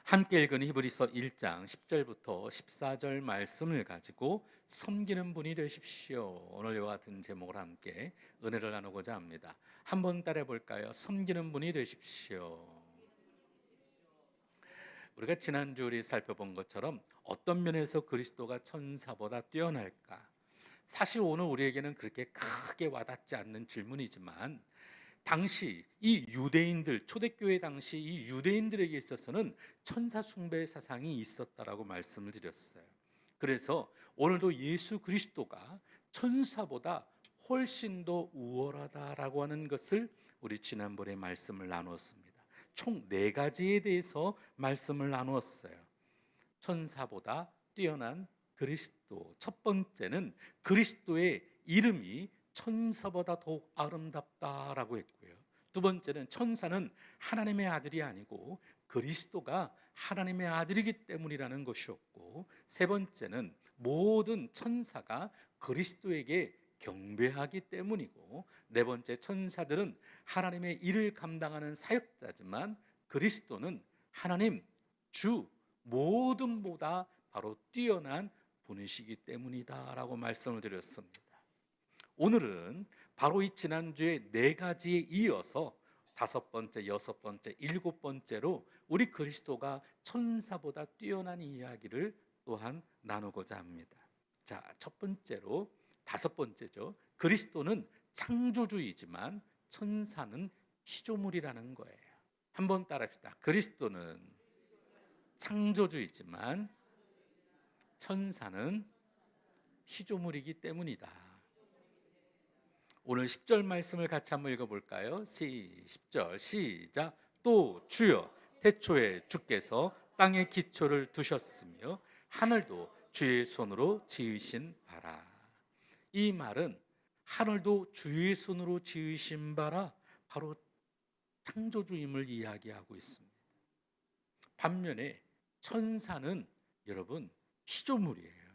함께 읽은 히브리서 1장 10절부터 14절 말씀을 가지고 섬기는 분이 되십시오. 오늘 이와 같은 제목을 함께 은혜를 나누고자 합니다. 한번 따라해 볼까요? 섬기는 분이 되십시오. 우리가 지난주 우리 살펴본 것처럼 어떤 면에서 그리스도가 천사보다 뛰어날까? 사실 오늘 우리에게는 그렇게 크게 와닿지 않는 질문이지만, 당시 이 유대인들, 초대교회 당시 이 유대인들에게 있어서는 천사 숭배의 사상이 있었다라고 말씀을 드렸어요. 그래서 오늘도 예수 그리스도가 천사보다 훨씬 더 우월하다라고 하는 것을 우리 지난번에 말씀을 나누었습니다. 총 4가지에 대해서 말씀을 나누었어요. 천사보다 뛰어난 그리스도. 첫 번째는 그리스도의 이름이 천사보다 더욱 아름답다라고 했고요. 두 번째는 천사는 하나님의 아들이 아니고 그리스도가 하나님의 아들이기 때문이라는 것이었고, 세 번째는 모든 천사가 그리스도에게 경배하기 때문이고, 네 번째, 천사들은 하나님의 일을 감당하는 사역자지만 그리스도는 하나님, 주, 모든보다 바로 뛰어난 분이시기 때문이다라고 말씀을 드렸습니다. 오늘은 바로 이 지난주에 4가지에 이어서 5번째, 6번째, 7번째로 우리 그리스도가 천사보다 뛰어난 이야기를 또한 나누고자 합니다. 자, 첫 번째로 5번째죠. 그리스도는 창조주이지만 천사는 피조물이라는 거예요. 한번 따라합시다. 그리스도는 창조주이지만 천사는 피조물이기 때문이다. 오늘 10절 말씀을 같이 한번 읽어볼까요? 10절 시작. 또 주여, 태초에 주께서 땅의 기초를 두셨으며 하늘도 주의 손으로 지으신 바라. 이 말은 하늘도 주의 손으로 지으신 바라, 바로 창조주임을 이야기하고 있습니다. 반면에 천사는 여러분 피조물이에요.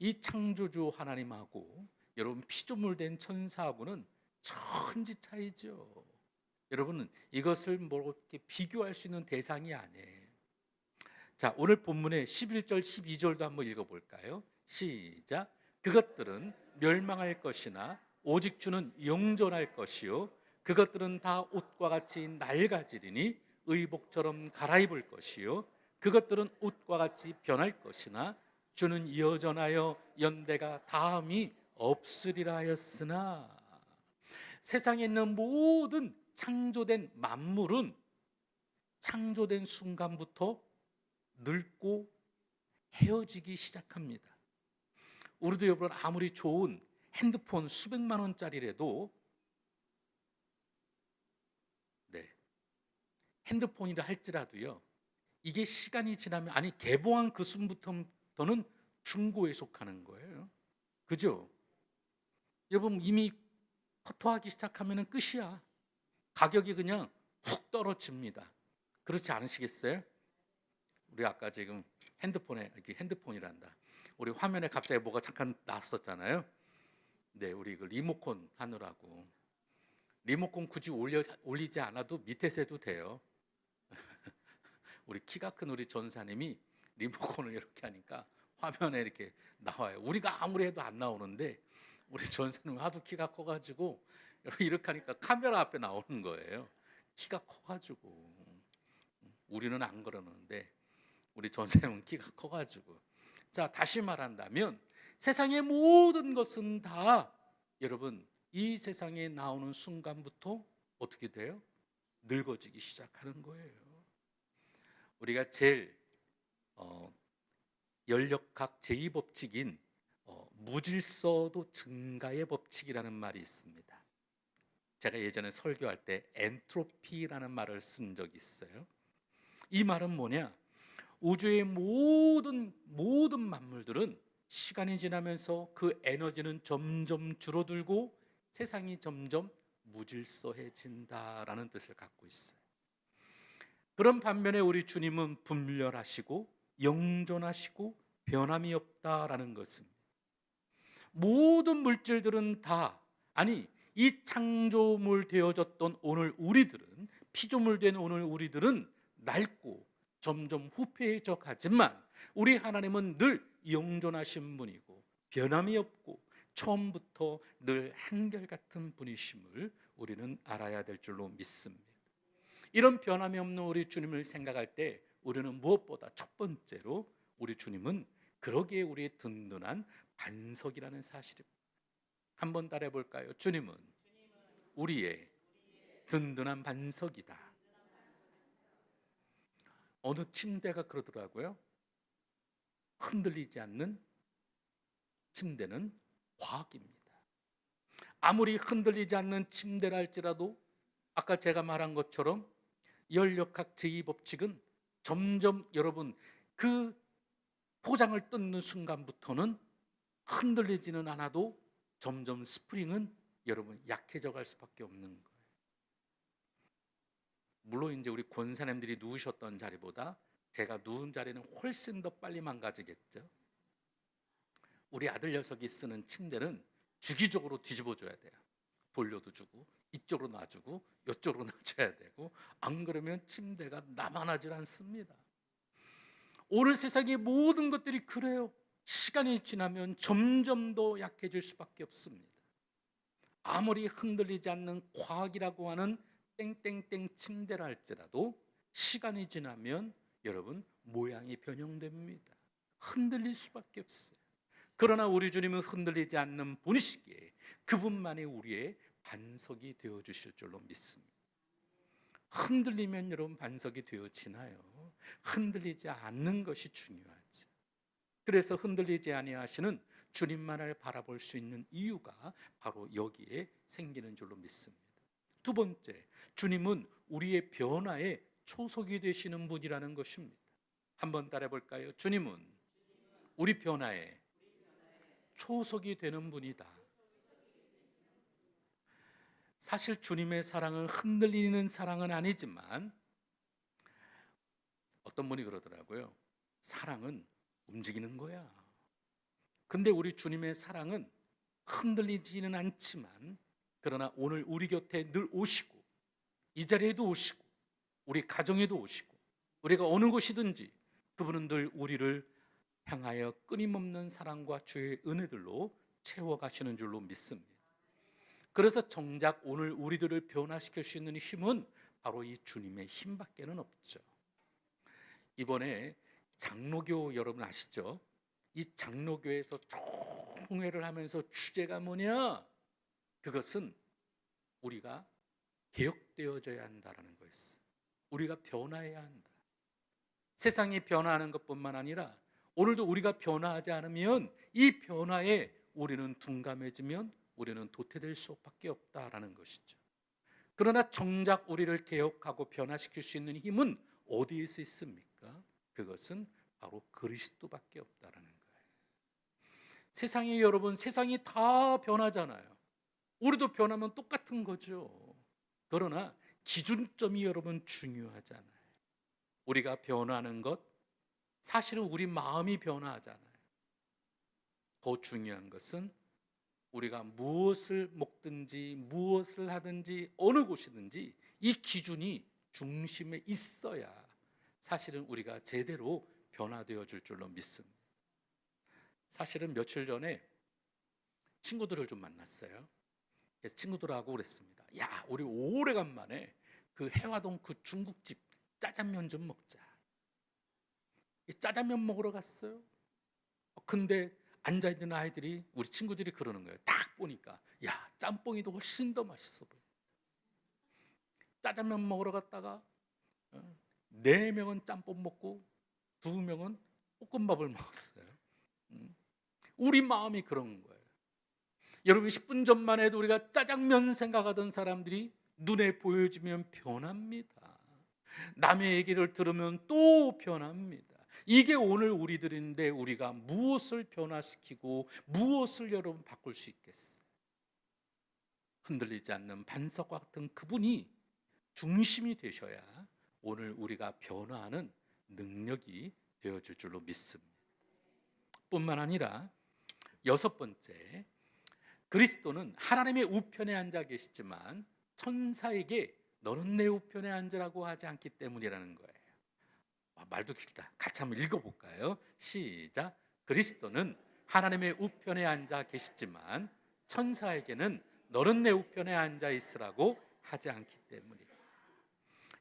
이 창조주 하나님하고 여러분 피조물 된 천사하고는 천지 차이죠. 여러분은 이것을 뭐 이렇게 비교할 수 있는 대상이 아니에요. 자, 오늘 본문의 11절 12절도 한번 읽어볼까요? 시작. 그것들은 멸망할 것이나 오직 주는 영존할 것이요 그것들은 다 옷과 같이 낡아지리니 의복처럼 갈아입을 것이요 그것들은 옷과 같이 변할 것이나 주는 여전하여 연대가 다함이 없으리라 하였으나. 세상에 있는 모든 창조된 만물은 창조된 순간부터 늙고 헤어지기 시작합니다. 우리도 여러분 아무리 좋은 핸드폰 수백만 원짜리라도 핸드폰이라 할지라도요, 이게 시간이 지나면, 아니 개봉한 그 순부터는 중고에 속하는 거예요. 그죠? 여러분 이미 커터하기 시작하면 끝이야. 가격이 그냥 훅 떨어집니다. 그렇지 않으시겠어요? 우리 아까 지금 핸드폰이란다. 우리 화면에 갑자기 뭐가 잠깐 나왔었잖아요. 네, 우리 그 리모컨 하느라고. 리모컨 굳이 올리지 않아도 밑에서 해도 돼요. 우리 키가 큰 우리 전사님이 리모컨을 이렇게 하니까 화면에 이렇게 나와요. 우리가 아무리 해도 안 나오는데 우리 전사님 하도 키가 커가지고 이렇게 하니까 카메라 앞에 나오는 거예요. 키가 커가지고. 우리는 안 그러는데 우리 전사님은 키가 커가지고. 자, 다시 말한다면 세상의 모든 것은 다 여러분 이 세상에 나오는 순간부터 어떻게 돼요? 늙어지기 시작하는 거예요. 우리가 제일 연력학 제2법칙인 무질서도 증가의 법칙이라는 말이 있습니다. 제가 예전에 설교할 때 엔트로피라는 말을 쓴 적이 있어요. 이 말은 뭐냐? 우주의 모든 만물들은 시간이 지나면서 그 에너지는 점점 줄어들고 세상이 점점 무질서해진다라는 뜻을 갖고 있어요. 그런 반면에 우리 주님은 분별하시고 영존하시고 변함이 없다라는 것입니다. 모든 물질들은 다, 아니 이 창조물 되어졌던 오늘 우리들은, 피조물 된 오늘 우리들은 낡고 점점 후패해져 가지만 우리 하나님은 늘 영존하신 분이고 변함이 없고 처음부터 늘 한결같은 분이심을 우리는 알아야 될 줄로 믿습니다. 이런 변함이 없는 우리 주님을 생각할 때 우리는 무엇보다 첫 번째로 우리 주님은 그러기에 우리의 든든한 반석이라는 사실입니다. 한번 따라해 볼까요? 주님은 우리의 든든한 반석이다. 어느 침대가 그러더라고요. 흔들리지 않는 침대는 과학입니다. 아무리 흔들리지 않는 침대라 할지라도 아까 제가 말한 것처럼 열역학 제2법칙은 점점 여러분 그 포장을 뜯는 순간부터는 흔들리지는 않아도 점점 스프링은 여러분 약해져 갈 수밖에 없는 거예요. 물론 이제 우리 권사님들이 누우셨던 자리보다 제가 누운 자리는 훨씬 더 빨리 망가지겠죠. 우리 아들 녀석이 쓰는 침대는 주기적으로 뒤집어줘야 돼요. 돌려도 주고 이쪽으로 놔주고 이쪽으로 놔줘야 되고, 안 그러면 침대가 남아나질 않습니다. 오늘 세상의 모든 것들이 그래요. 시간이 지나면 점점 더 약해질 수밖에 없습니다. 아무리 흔들리지 않는 과학이라고 하는 땡땡땡 침대라 할지라도 시간이 지나면 여러분 모양이 변형됩니다. 흔들릴 수밖에 없어요. 그러나 우리 주님은 흔들리지 않는 분이시기에 그분만이 우리의 반석이 되어주실 줄로 믿습니다. 흔들리면 여러분 반석이 되어지나요? 흔들리지 않는 것이 중요하죠. 그래서 흔들리지 아니하시는 주님만을 바라볼 수 있는 이유가 바로 여기에 생기는 줄로 믿습니다. 두 번째, 주님은 우리의 변화의 초석이 되시는 분이라는 것입니다. 한번 따라해 볼까요? 주님은 우리 변화의 초석이 되는 분이다. 사실 주님의 사랑은 흔들리는 사랑은 아니지만 어떤 분이 그러더라고요. 사랑은 움직이는 거야. 근데 우리 주님의 사랑은 흔들리지는 않지만 그러나 오늘 우리 곁에 늘 오시고 이 자리에도 오시고 우리 가정에도 오시고 우리가 어느 곳이든지 그분은 늘 우리를 향하여 끊임없는 사랑과 주의 은혜들로 채워가시는 줄로 믿습니다. 그래서 정작 오늘 우리들을 변화시킬 수 있는 힘은 바로 이 주님의 힘밖에는 없죠. 이번에 장로교 여러분 아시죠? 이 장로교에서 총회를 하면서 주제가 뭐냐? 그것은 우리가 개혁되어져야 한다라는 거였어요. 우리가 변화해야 한다. 세상이 변화하는 것뿐만 아니라 오늘도 우리가 변화하지 않으면 이 변화에 우리는 둔감해지면 우리는 도태될 수밖에 없다라는 것이죠. 그러나 정작 우리를 개혁하고 변화시킬 수 있는 힘은 어디에서 있습니까? 그것은 바로 그리스도밖에 없다라는 거예요. 세상이 여러분 세상이 다 변하잖아요. 우리도 변하면 똑같은 거죠. 그러나 기준점이 여러분 중요하잖아요. 우리가 변하는 것, 사실은 우리 마음이 변화하잖아요. 더 중요한 것은 우리가 무엇을 먹든지 무엇을 하든지 어느 곳이든지 이 기준이 중심에 있어야 사실은 우리가 제대로 변화되어 줄 줄로 믿습니다. 사실은 며칠 전에 친구들을 좀 만났어요. 그래서 친구들하고 그랬습니다. 야, 우리 오래간만에 그 해화동 그 중국집 짜장면 좀 먹자. 짜장면 먹으러 갔어요. 근데 앉아있는 아이들이 우리 친구들이 그러는 거예요. 딱 보니까 야, 짬뽕이 더 훨씬 더 맛있어 보여. 짜장면 먹으러 갔다가 4명은 짬뽕 먹고 2명은 볶음밥을 먹었어요. 우리 마음이 그런 거예요. 여러분 10분 전만 해도 우리가 짜장면 생각하던 사람들이 눈에 보여지면 변합니다. 남의 얘기를 들으면 또 변합니다. 이게 오늘 우리들인데 우리가 무엇을 변화시키고 무엇을 여러분 바꿀 수 있겠어요? 흔들리지 않는 반석과 같은 그분이 중심이 되셔야 오늘 우리가 변화하는 능력이 되어질 줄로 믿습니다. 뿐만 아니라 6번째, 그리스도는 하나님의 우편에 앉아 계시지만 천사에게 너는 내 우편에 앉으라고 하지 않기 때문이라는 거예요. 말도 길다. 같이 한번 읽어볼까요? 시작. 그리스도는 하나님의 우편에 앉아 계시지만 천사에게는 너는 내 우편에 앉아 있으라고 하지 않기 때문이다.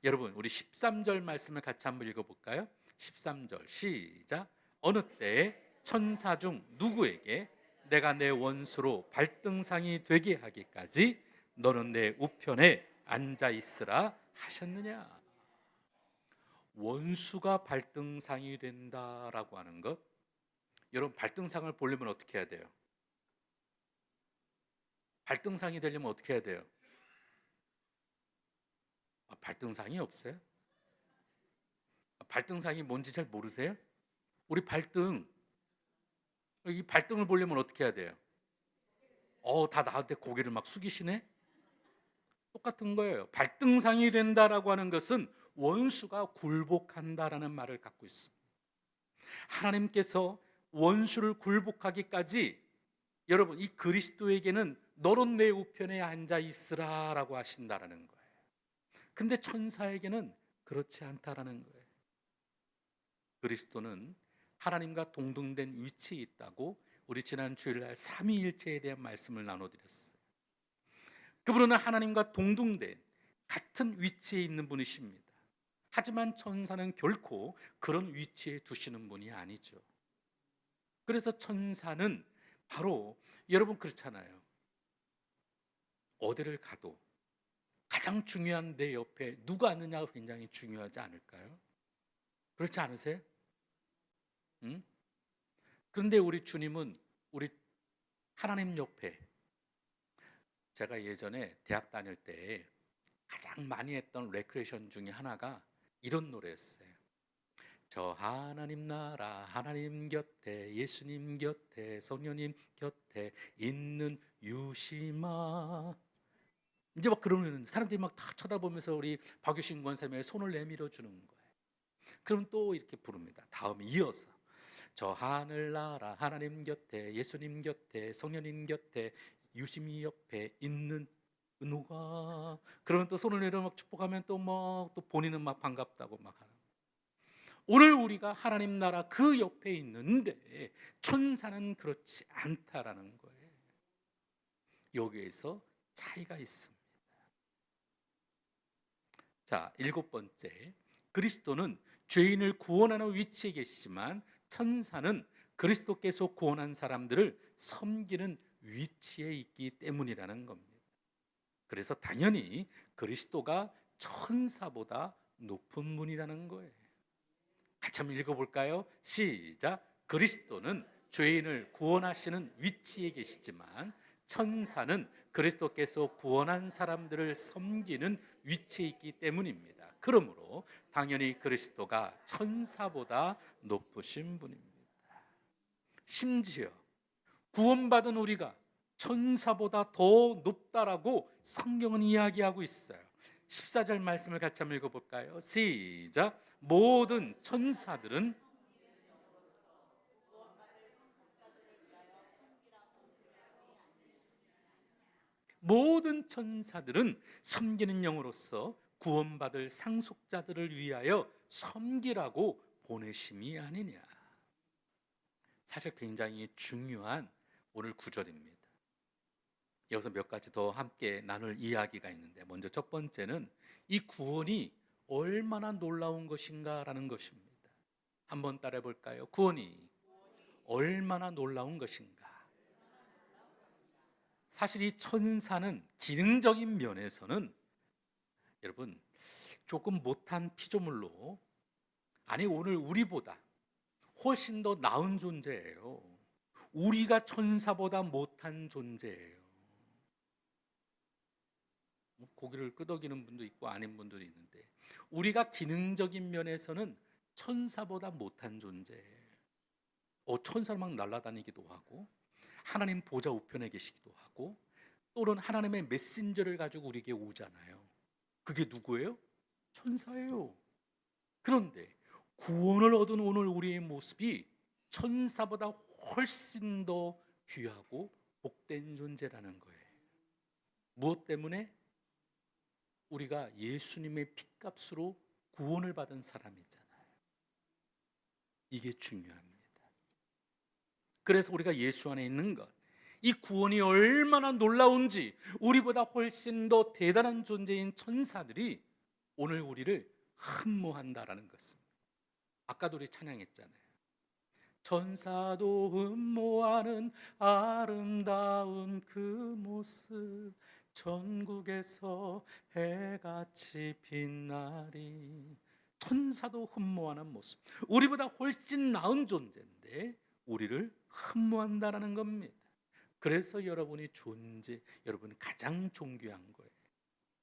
여러분, 우리 13절 말씀을 같이 한번 읽어볼까요? 13절 시작. 어느 때에 천사 중 누구에게 내가 내 원수로 발등상이 되게 하기까지 너는 내 우편에 앉아 있으라 하셨느냐. 원수가 발등상이 된다라고 하는 것, 여러분 발등상을 보려면 어떻게 해야 돼요? 발등상이 되려면 어떻게 해야 돼요? 발등상이 없어요? 발등상이 뭔지 잘 모르세요? 우리 발등, 이 발등을 보려면 어떻게 해야 돼요? 다 나한테 고개를 막 숙이시네? 똑같은 거예요. 발등상이 된다라고 하는 것은 원수가 굴복한다라는 말을 갖고 있습니다. 하나님께서 원수를 굴복하기까지, 여러분, 이 그리스도에게는 너는 내 우편에 앉아 있으라라고 하신다라는 거예요. 근데 천사에게는 그렇지 않다라는 거예요. 그리스도는 하나님과 동등된 위치에 있다고 우리 지난 주일날 삼위일체에 대한 말씀을 나눠드렸어요. 그분은 하나님과 동등된 같은 위치에 있는 분이십니다. 하지만 천사는 결코 그런 위치에 두시는 분이 아니죠. 그래서 천사는 바로, 여러분 그렇잖아요. 어디를 가도 가장 중요한 내 옆에 누가 있느냐가 굉장히 중요하지 않을까요? 그렇지 않으세요? 응? 그런데 우리 주님은 우리 하나님 옆에, 제가 예전에 대학 다닐 때 가장 많이 했던 레크레이션 중에 하나가 이런 노래였어요. 저 하나님 나라 하나님 곁에 예수님 곁에 성령님 곁에 있는 유심아. 이제 막 그러면 사람들이 막 다 쳐다보면서 우리 박유신 권사님의 손을 내밀어 주는 거예요. 그럼 또 이렇게 부릅니다. 다음에 이어서 저 하늘나라 하나님 곁에 예수님 곁에 성령님 곁에 유심히 옆에 있는 은호가. 그러면 또 손을 내려 막 축복하면 또 본인은 막 반갑다고 막 하는. 오늘 우리가 하나님 나라 그 옆에 있는데 천사는 그렇지 않다라는 거예요. 여기에서 차이가 있습니다. 자, 7번째, 그리스도는 죄인을 구원하는 위치에 계시지만 천사는 그리스도께서 구원한 사람들을 섬기는 위치에 있기 때문이라는 겁니다. 그래서 당연히 그리스도가 천사보다 높은 분이라는 거예요. 같이 한번 읽어볼까요? 시작. 그리스도는 죄인을 구원하시는 위치에 계시지만 천사는 그리스도께서 구원한 사람들을 섬기는 위치에 있기 때문입니다. 그러므로 당연히 그리스도가 천사보다 높으신 분입니다. 심지어 구원받은 우리가 천사보다 더 높다라고 성경은 이야기하고 있어요. 14절 말씀을 같이 한번 읽어볼까요? 시작. 모든 천사들은 섬기는 영으로서 구원받을 상속자들을 위하여 섬기라고 보내심이 아니냐. 사실 굉장히 중요한 오늘 구절입니다. 여기서 몇 가지 더 함께 나눌 이야기가 있는데, 먼저 첫 번째는 이 구원이 얼마나 놀라운 것인가라는 것입니다. 한번 따라해 볼까요? 구원이 얼마나 놀라운 것인가. 사실 이 천사는 기능적인 면에서는, 여러분, 조금 못한 피조물로, 아니 오늘 우리보다 훨씬 더 나은 존재예요. 우리가 천사보다 못한 존재예요. 고기를 끄덕이는 분도 있고 아닌 분도 있는데, 우리가 기능적인 면에서는 천사보다 못한 존재예요. 천사를 막 날아다니기도 하고 하나님 보좌 우편에 계시기도 하고, 또는 하나님의 메신저를 가지고 우리에게 오잖아요. 그게 누구예요? 천사예요. 그런데 구원을 얻은 오늘 우리의 모습이 천사보다 훨씬 더 귀하고 복된 존재라는 거예요. 무엇 때문에? 우리가 예수님의 핏값으로 구원을 받은 사람이잖아요. 이게 중요합니다. 그래서 우리가 예수 안에 있는 것, 이 구원이 얼마나 놀라운지, 우리보다 훨씬 더 대단한 존재인 천사들이 오늘 우리를 흠모한다라는 것입니다. 아까도 우리 찬양했잖아요. 천사도 흠모하는 아름다운 그 모습, 전국에서 해같이 빛나리. 천사도 흠모하는 모습, 우리보다 훨씬 나은 존재인데 우리를 흠모한다라는 겁니다. 그래서 여러분이 여러분이 가장 존귀한 거예요.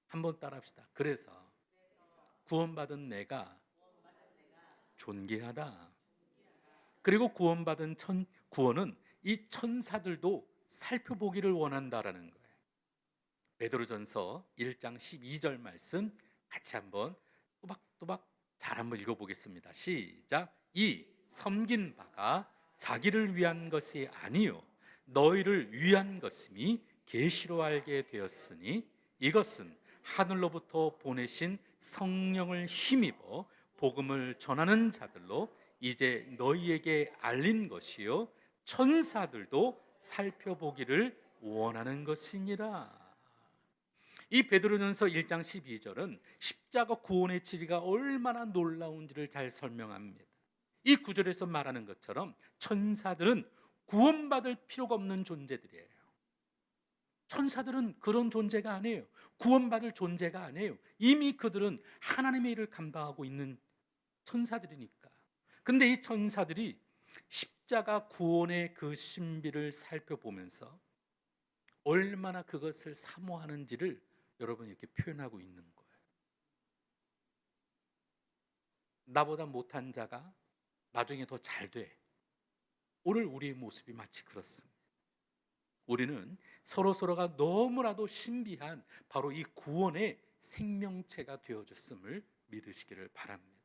한번 따라합시다. 그래서 구원받은 내가 존귀하다. 그리고 구원은 이 천사들도 살펴보기를 원한다라는 거예요. 베드로전서 1장 12절 말씀 같이 한번 또박또박 잘 한번 읽어보겠습니다. 시작. 이 섬긴 바가 자기를 위한 것이 아니요 너희를 위한 것임이 계시로 알게 되었으니 이것은 하늘로부터 보내신 성령을 힘입어 복음을 전하는 자들로 이제 너희에게 알린 것이요 천사들도 살펴보기를 원하는 것이니라. 이 베드로전서 1장 12절은 십자가 구원의 진리가 얼마나 놀라운지를 잘 설명합니다. 이 구절에서 말하는 것처럼 천사들은 구원받을 필요가 없는 존재들이에요. 천사들은 그런 존재가 아니에요. 구원받을 존재가 아니에요. 이미 그들은 하나님의 일을 감당하고 있는 천사들이니까. 근데 이 천사들이 십자가 구원의 그 신비를 살펴보면서 얼마나 그것을 사모하는지를 여러분이 이렇게 표현하고 있는 거예요. 나보다 못한 자가 나중에 더 잘 돼. 오늘 우리의 모습이 마치 그렇습니다. 우리는 서로가 너무나도 신비한 바로 이 구원의 생명체가 되어줬음을 믿으시기를 바랍니다.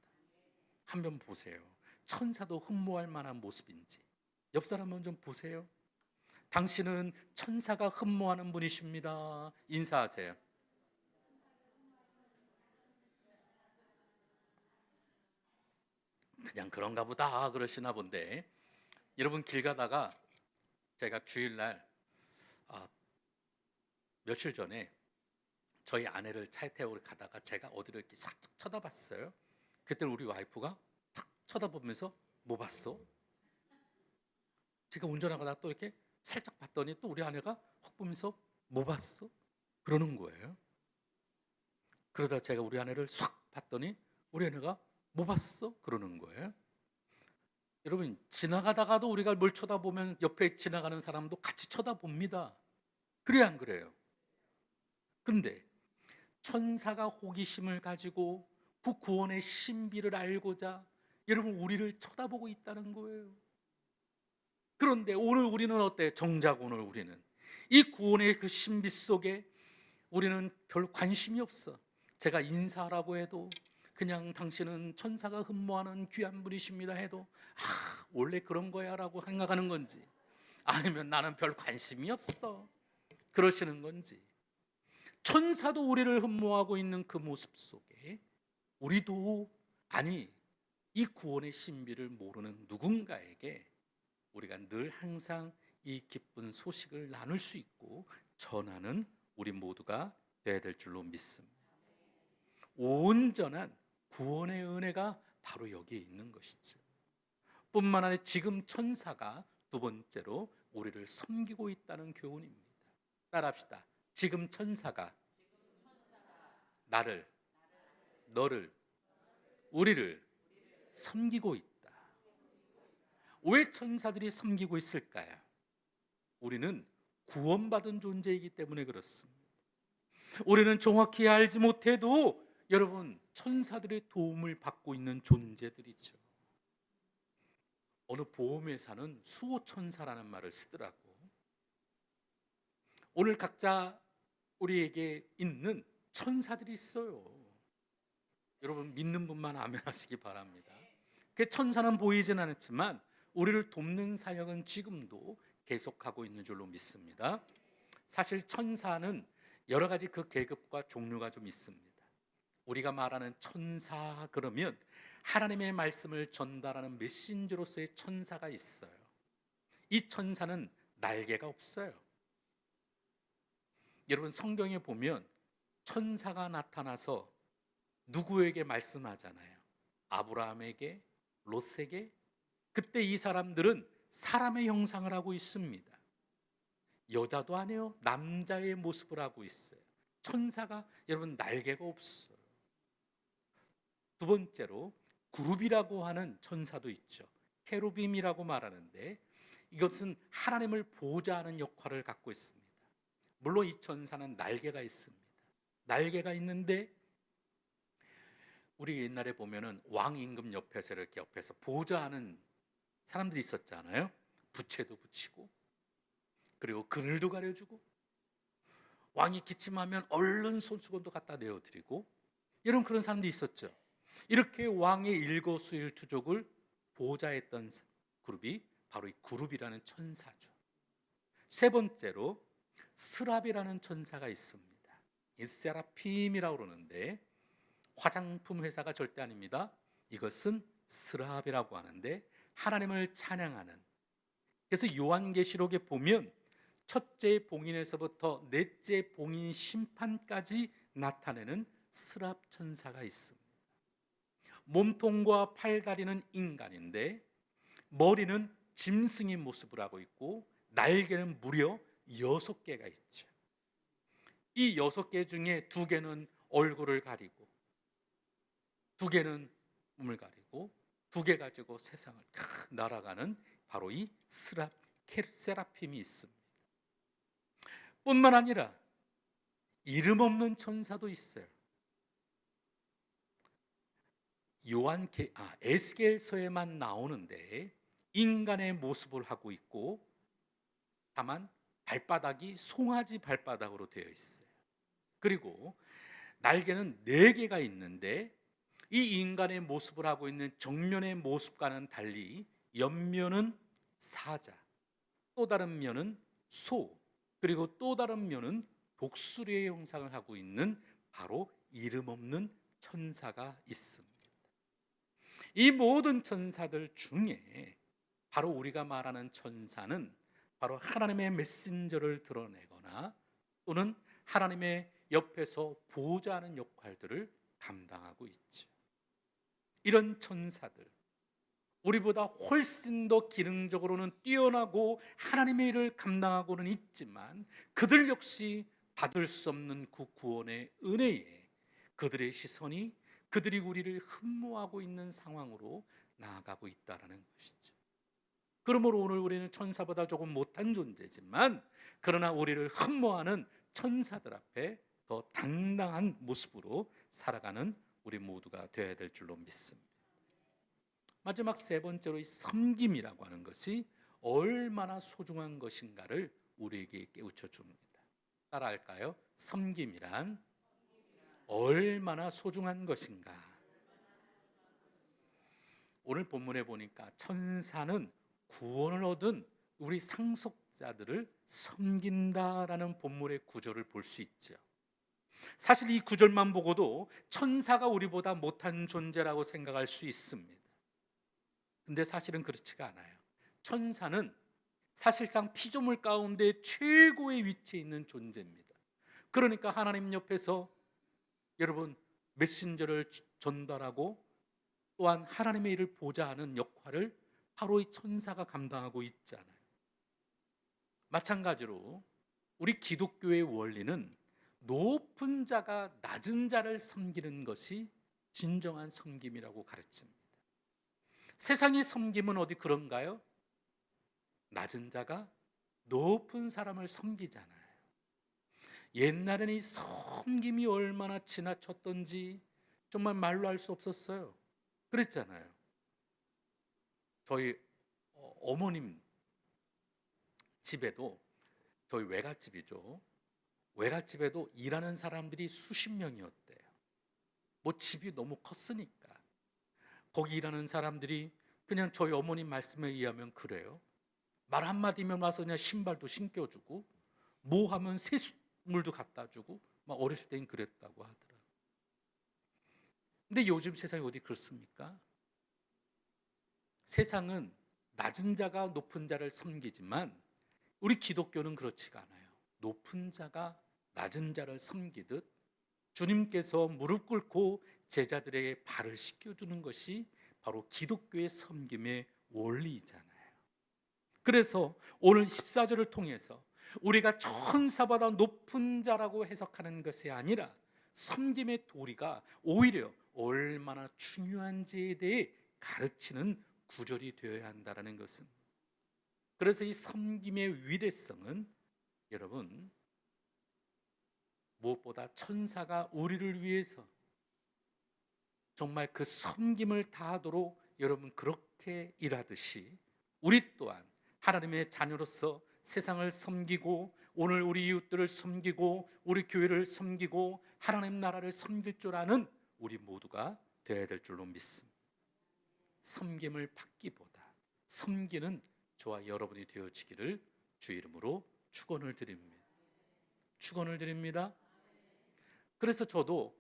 한번 보세요. 천사도 흠모할 만한 모습인지 옆 사람 한번 좀 보세요. 당신은 천사가 흠모하는 분이십니다. 인사하세요. 그냥 그런가 보다 그러시나 본데, 여러분 길 가다가 제가 주일날 며칠 전에 저희 아내를 차에 태우러 가다가 제가 어디를 이렇게 싹 쳐다봤어요. 그때 우리 와이프가 탁 쳐다보면서 뭐 봤어? 제가 운전하다가 또 이렇게 살짝 봤더니 또 우리 아내가 확 보면서 뭐 봤어? 그러는 거예요. 그러다 제가 우리 아내를 싹 봤더니 우리 아내가 뭐 봤어? 그러는 거예요. 여러분 지나가다가도 우리가 뭘 쳐다보면 옆에 지나가는 사람도 같이 쳐다봅니다. 그래 안 그래요? 근데 천사가 호기심을 가지고 그 구원의 신비를 알고자 여러분 우리를 쳐다보고 있다는 거예요. 그런데 오늘 우리는 어때? 정작 오늘 우리는 이 구원의 그 신비 속에 우리는 별 관심이 없어. 제가 인사하라고 해도 그냥 당신은 천사가 흠모하는 귀한 분이십니다 해도 원래 그런 거야 라고 생각하는 건지, 아니면 나는 별 관심이 없어 그러시는 건지, 천사도 우리를 흠모하고 있는 그 모습 속에 우리도 이 구원의 신비를 모르는 누군가에게 우리가 늘 항상 이 기쁜 소식을 나눌 수 있고 전하는 우리 모두가 되어야 될 줄로 믿습니다. 온전한 구원의 은혜가 바로 여기에 있는 것이죠. 뿐만 아니라 지금 천사가 두 번째로 우리를 섬기고 있다는 교훈입니다. 따라합시다. 지금 천사가 나를, 너를, 우리를 섬기고 있다. 왜 천사들이 섬기고 있을까요? 우리는 구원받은 존재이기 때문에 그렇습니다. 우리는 정확히 알지 못해도 여러분 천사들의 도움을 받고 있는 존재들이죠. 어느 보험회사는 수호천사라는 말을 쓰더라고. 오늘 각자 우리에게 있는 천사들이 있어요. 여러분 믿는 분만 아멘 하시기 바랍니다. 그 천사는 보이진 않았지만 우리를 돕는 사역은 지금도 계속하고 있는 줄로 믿습니다. 사실 천사는 여러 가지 그 계급과 종류가 좀 있습니다. 우리가 말하는 천사 그러면 하나님의 말씀을 전달하는 메신저로서의 천사가 있어요. 이 천사는 날개가 없어요. 여러분, 성경에 보면 천사가 나타나서 누구에게 말씀하잖아요. 아브라함에게, 롯에게. 그때 이 사람들은 사람의 형상을 하고 있습니다. 여자도 아니에요. 남자의 모습을 하고 있어요. 천사가 여러분 날개가 없어요. 두 번째로 그룹이라고 하는 천사도 있죠. 케루빔이라고 말하는데 이것은 하나님을 보좌하는 역할을 갖고 있습니다. 물론 이 천사는 날개가 있습니다. 날개가 있는데 우리 옛날에 보면은 왕 임금 옆에서 이렇게 옆에서 보좌하는 사람들이 있었잖아요. 부채도 붙이고 그리고 그늘도 가려주고 왕이 기침하면 얼른 손수건도 갖다 내어드리고 이런 그런 사람들이 있었죠. 이렇게 왕의 일거수일투족을 보좌했던 그룹이 바로 이 그룹이라는 천사죠. 세 번째로 스랍이라는 천사가 있습니다. 이 세라핌이라고 그러는데 화장품 회사가 절대 아닙니다. 이것은 스랍이라고 하는데 하나님을 찬양하는, 그래서 요한계시록에 보면 첫째 봉인에서부터 넷째 봉인 심판까지 나타내는 스랍 천사가 있습니다. 몸통과 팔다리는 인간인데 머리는 짐승의 모습을 하고 있고 날개는 무려 6개가 있죠. 이 6개 중에 2개는 얼굴을 가리고 2개는 몸을 가리고 2개 가지고 세상을 날아가는 바로 이 세라핌이 있습니다. 뿐만 아니라 이름 없는 천사도 있어요. 에스겔서에만 나오는데 인간의 모습을 하고 있고 다만 발바닥이 송아지 발바닥으로 되어 있어요. 그리고 날개는 4개가 있는데 이 인간의 모습을 하고 있는 정면의 모습과는 달리 옆면은 사자, 또 다른 면은 소, 그리고 또 다른 면은 독수리의 형상을 하고 있는 바로 이름 없는 천사가 있습니다. 이 모든 천사들 중에 바로 우리가 말하는 천사는 바로 하나님의 메신저를 드러내거나 또는 하나님의 옆에서 보좌하는 역할들을 감당하고 있죠. 이런 천사들, 우리보다 훨씬 더 기능적으로는 뛰어나고 하나님의 일을 감당하고는 있지만 그들 역시 받을 수 없는 그 구원의 은혜에 그들의 시선이 그들이 우리를 흠모하고 있는 상황으로 나아가고 있다는 것이죠. 그러므로 오늘 우리는 천사보다 조금 못한 존재지만 그러나 우리를 흠모하는 천사들 앞에 더 당당한 모습으로 살아가는 우리 모두가 되어야 될 줄로 믿습니다. 마지막 세 번째로 이 섬김이라고 하는 것이 얼마나 소중한 것인가를 우리에게 깨우쳐 줍니다. 따라할까요? 섬김이란 얼마나 소중한 것인가. 오늘 본문에 보니까 천사는 구원을 얻은 우리 상속자들을 섬긴다라는 본문의 구절을 볼 수 있죠. 사실 이 구절만 보고도 천사가 우리보다 못한 존재라고 생각할 수 있습니다. 근데 사실은 그렇지가 않아요. 천사는 사실상 피조물 가운데 최고의 위치에 있는 존재입니다. 그러니까 하나님 옆에서 여러분 메신저를 전달하고 또한 하나님의 일을 보좌하는 역할을 바로 이 천사가 감당하고 있잖아요. 마찬가지로 우리 기독교의 원리는 높은 자가 낮은 자를 섬기는 것이 진정한 섬김이라고 가르칩니다. 세상의 섬김은 어디 그런가요? 낮은 자가 높은 사람을 섬기잖아요. 옛날에는 이 섬김이 얼마나 지나쳤던지 정말 말로 할 수 없었어요. 그랬잖아요. 저희 어머님 집에도, 저희 외갓집이죠. 외갓집에도 일하는 사람들이 수십 명이었대요. 뭐 집이 너무 컸으니까. 거기 일하는 사람들이 그냥 저희 어머님 말씀에 의하면 그래요. 말 한마디면 와서 그냥 신발도 신겨주고 뭐 하면 세숫물도 갖다 주고 막 어렸을 땐 그랬다고 하더라고요. 근데 요즘 세상이 어디 그렇습니까? 세상은 낮은 자가 높은 자를 섬기지만 우리 기독교는 그렇지가 않아요. 높은 자가 낮은 자를 섬기듯 주님께서 무릎 꿇고 제자들에게 발을 씻겨주는 것이 바로 기독교의 섬김의 원리이잖아요. 그래서 오늘 14절을 통해서 우리가 천사보다 높은 자라고 해석하는 것이 아니라 섬김의 도리가 오히려 얼마나 중요한지에 대해 가르치는 구절이 되어야 한다는 것은, 그래서 이 섬김의 위대성은 여러분 무엇보다 천사가 우리를 위해서 정말 그 섬김을 다하도록 여러분 그렇게 일하듯이 우리 또한 하나님의 자녀로서 세상을 섬기고 오늘 우리 이웃들을 섬기고 우리 교회를 섬기고 하나님 나라를 섬길 줄 아는 우리 모두가 되어야 될 줄로 믿습니다. 섬김을 받기보다 섬기는 저와 여러분이 되어지기를 주 이름으로 축원을 드립니다. 축원을 드립니다. 그래서 저도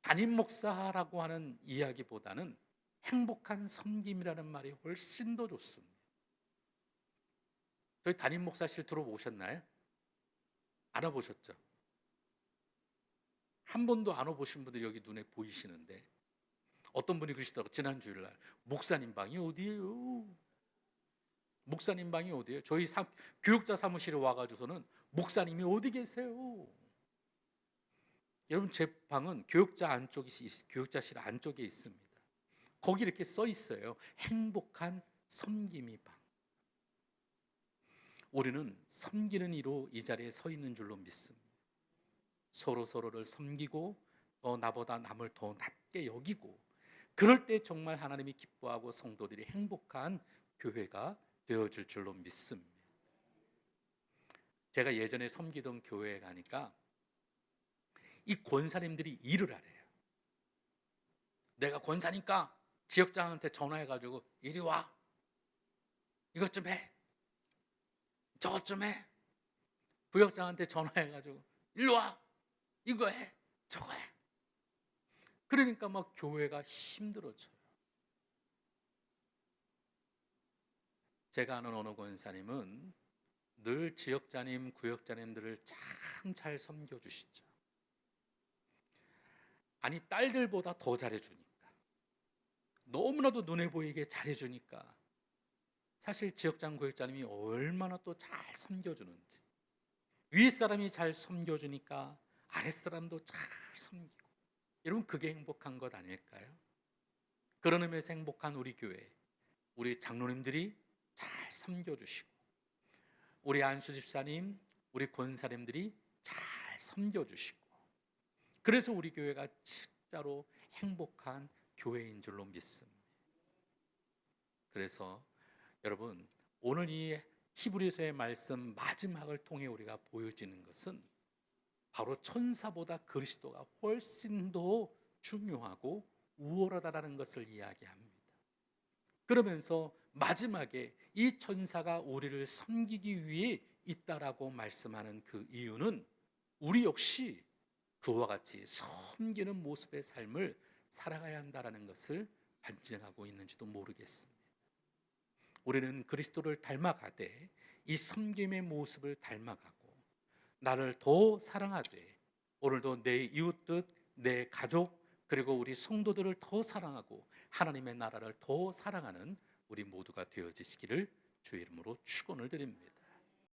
담임 목사라고 하는 이야기보다는 행복한 섬김이라는 말이 훨씬 더 좋습니다. 저희 담임 목사실 들어보셨나요? 안 와보셨죠? 한 번도 안 와보신 분들이 여기 눈에 보이시는데 어떤 분이 그러시더라고요. 지난 주일날 목사님 방이 어디예요? 목사님 방이 어디예요? 저희 교육자 사무실에 와가지고서는 목사님이 어디 계세요? 여러분 제 방은 교육자실 안쪽에 있습니다. 거기 이렇게 써 있어요. 행복한 섬김이 방. 우리는 섬기는 이로 이 자리에 서 있는 줄로 믿습니다. 서로를 섬기고 또 나보다 남을 더 낮게 여기고 그럴 때 정말 하나님이 기뻐하고 성도들이 행복한 교회가 되어질 줄로 믿습니다. 제가 예전에 섬기던 교회에 가니까 이 권사님들이 일을 하래요. 내가 권사니까 지역장한테 전화해가지고 이리 와, 이것 좀 해, 저것 좀 해. 부역장한테 전화해가지고 일로 와, 이거 해, 저거 해. 그러니까 막 교회가 힘들어져요. 제가 아는 어느 권사님은 늘 지역자님, 구역자님들을 참 잘 섬겨주시죠. 아니 딸들보다 더 잘해주니까, 너무나도 눈에 보이게 잘해주니까 사실 지역장, 구역자님이 얼마나 또 잘 섬겨주는지, 위에 사람이 잘 섬겨주니까 아랫 사람도 잘 섬기고, 여러분 그게 행복한 것 아닐까요? 그런 의미에서 행복한 우리 교회, 우리 장로님들이 잘 섬겨주시고 우리 안수 집사님, 우리 권사님들이 잘 섬겨주시고, 그래서 우리 교회가 진짜로 행복한 교회인 줄로 믿습니다. 그래서 여러분 오늘 이 히브리서의 말씀 마지막을 통해 우리가 보여지는 것은 바로 천사보다 그리스도가 훨씬 더 중요하고 우월하다는 것을 이야기합니다. 그러면서 마지막에 이 천사가 우리를 섬기기 위해 있다라고 말씀하는 그 이유는 우리 역시 그와 같이 섬기는 모습의 삶을 살아가야 한다는 것을 반증하고 있는지도 모르겠습니다. 우리는 그리스도를 닮아가되 이 섬김의 모습을 닮아가고 나를 더 사랑하되 오늘도 내 이웃들, 내 가족, 그리고 우리 성도들을 더 사랑하고 하나님의 나라를 더 사랑하는 우리 모두가 되어지시기를 주의 이름으로 축원을 드립니다.